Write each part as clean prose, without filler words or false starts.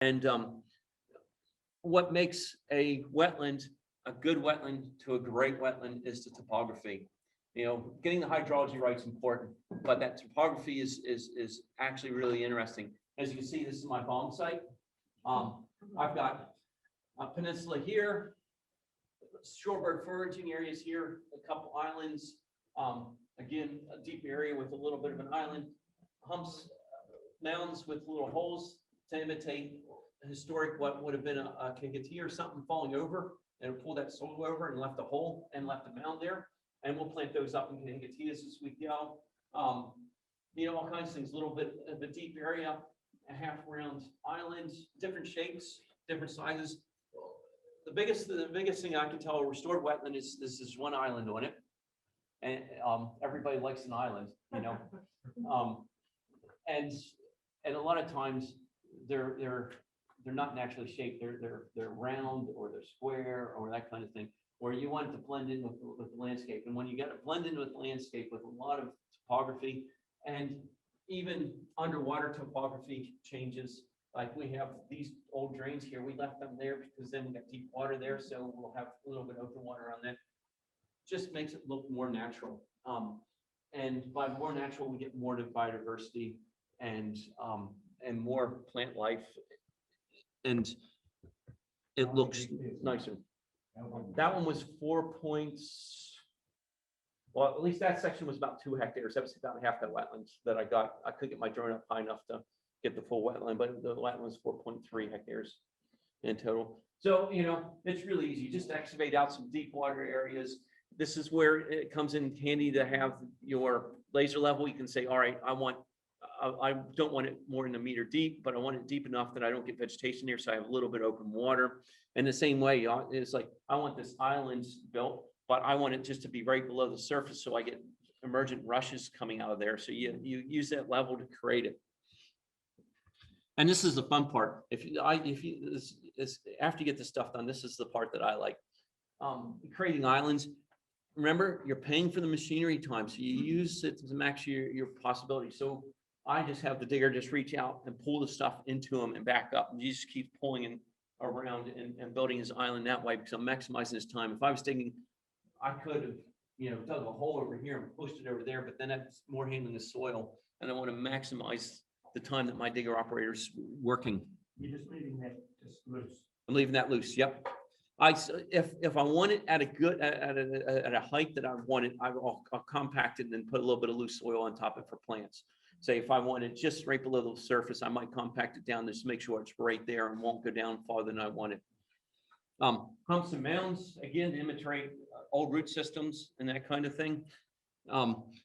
And what makes a wetland a good wetland to a great wetland is the topography. You know, getting the hydrology right is important, but that topography is actually really interesting. As you can see, this is my bomb site. I've got a peninsula here, shorebird foraging areas here, a couple islands. Again, a deep area with a little bit of an island, humps, mounds with little holes to imitate historic what would have been a kankatee or something falling over, and pulled that soil over and left a hole and left a mound there. And we'll plant those up in kangateas as we go. You know, all kinds of things, a little bit of a deep area, a half round island, different shapes, different sizes. The biggest thing I can tell a restored wetland is this is one island on it. And everybody likes an island, you know. And a lot of times they're not naturally shaped. They're round or they're square or that kind of thing, where you want it to blend in with the landscape. And when you get it blend in with the landscape with a lot of topography and even underwater topography changes, like we have these old drains here, we left them there because then we got deep water there, so we'll have a little bit of open water on that. Just makes it look more natural. And by more natural, we get more biodiversity and more plant life, and it looks nicer. That one was 4 points. Well, at least that section was about 2 hectares. That was about half that wetlands that I got. I couldn't get my drone up high enough to get the full wetland, but the wetland was 4.3 hectares in total. So, you know, it's really easy. Just excavate out some deep water areas. This is where it comes in handy to have your laser level. You can say, all right, I don't want it more than a meter deep, but I want it deep enough that I don't get vegetation here, so I have a little bit of open water. And the same way, it's like, I want this island built, but I want it just to be right below the surface, so I get emergent rushes coming out of there. So you use that level to create it. And this is the fun part. After you get this stuff done, this is the part that I like. Creating islands. Remember, you're paying for the machinery time, so you use it to max your possibility. So I just have the digger just reach out and pull the stuff into them and back up. And you just keep pulling in around and building his island that way, because I'm maximizing his time. If I was digging, I could have, you know, dug a hole over here and pushed it over there, but then that's more handling the soil. And I want to maximize the time that my digger operator's working. You're just leaving that just loose. I'm leaving that loose. Yep. If I want it at a height that I want it, I'll compact it and then put a little bit of loose soil on top of it for plants. Say if I want it just right below the surface, I might compact it down just to make sure it's right there and won't go down farther than I want it. Humps and mounds, again, to imitate old root systems and that kind of thing.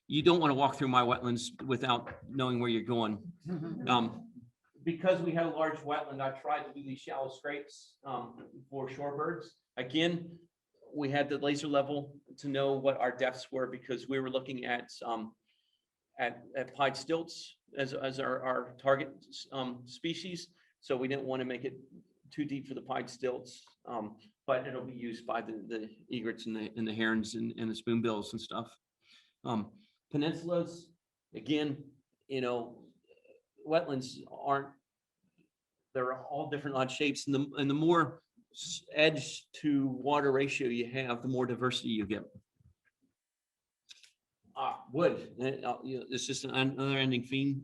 You don't want to walk through my wetlands without knowing where you're going. Because we had a large wetland, I tried to do these shallow scrapes for shorebirds. Again, we had the laser level to know what our depths were, because we were looking at pied stilts as our target species. So we didn't want to make it too deep for the pied stilts, but it'll be used by the egrets and the herons and the spoonbills and stuff. Peninsulas, again, you know, wetlands they're all different odd shapes, and the more edge to water ratio you have, the more diversity you get. Wood, it's just another ending theme.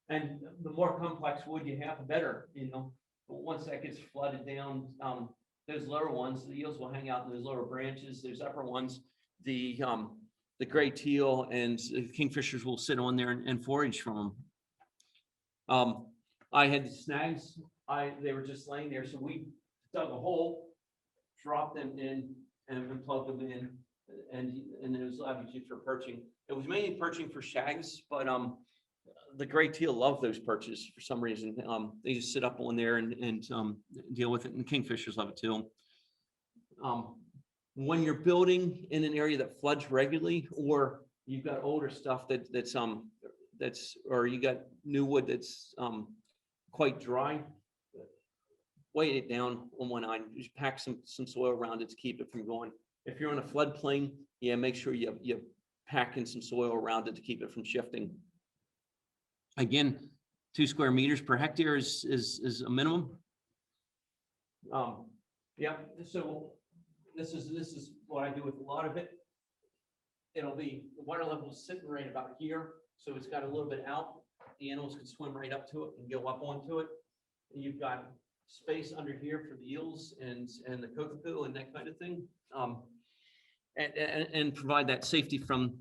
And the more complex wood you have, the better, you know. But once that gets flooded down, those lower ones, the eels will hang out in those lower branches. There's upper ones, the gray teal and kingfishers will sit on there and forage from them. I had the snags. They were just laying there, so we dug a hole, dropped them in, and plugged them in, and it was obviously for perching. It was mainly perching for shags, but the gray teal love those perches for some reason. They just sit up on there and deal with it, and kingfishers love it too. When you're building in an area that floods regularly, or you've got older stuff that's or you got new wood that's quite dry, weight it down on one end. Just pack some soil around it to keep it from going. If you're on a floodplain, yeah, make sure you pack in some soil around it to keep it from shifting. Again, 2 square meters per hectare is a minimum. Yeah, so this is what I do with a lot of it. It'll be, the water level is sitting right about here, so it's got a little bit out. The animals can swim right up to it and go up onto it. And you've got space under here for the eels and the cockapoo and that kind of thing. And provide that safety from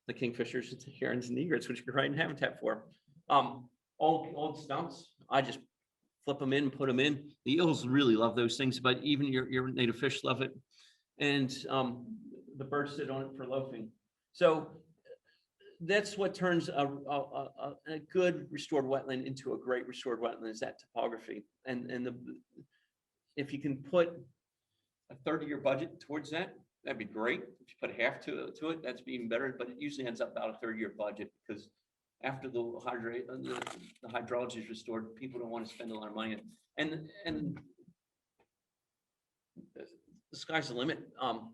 the kingfishers, the herons and the egrets, which you're providing habitat for. Old stumps, I just flip them in, put them in. The eels really love those things, but even your native fish love it. And the birds sit on it for loafing. So that's what turns a good restored wetland into a great restored wetland, is that topography. And if you can put a third of your budget towards that, that'd be great. If you put half to it, that's even better. But it usually ends up about a third of your budget, because after the hydrology is restored, people don't want to spend a lot of money. And the sky's the limit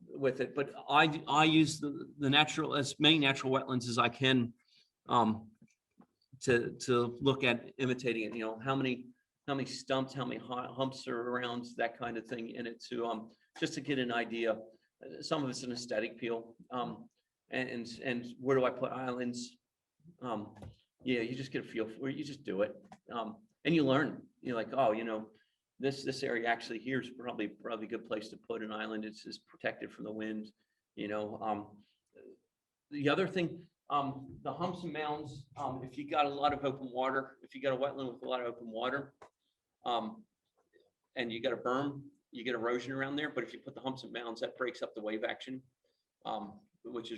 with it. But I use the natural, as many natural wetlands as I can to look at imitating it. You know, how many stumps, how many humps are around, that kind of thing in it, to just to get an idea. Some of it's an aesthetic appeal, and where do I put islands? Yeah, you just get a feel for it. You just do it, and you learn. You're like, oh, you know, this area actually here is probably a good place to put an island. It's protected from the wind. You know, the other thing, the humps and mounds. If you got a lot of open water, if you got a wetland with a lot of open water, and you got a berm, you get erosion around there. But if you put the humps and mounds, that breaks up the wave action, which is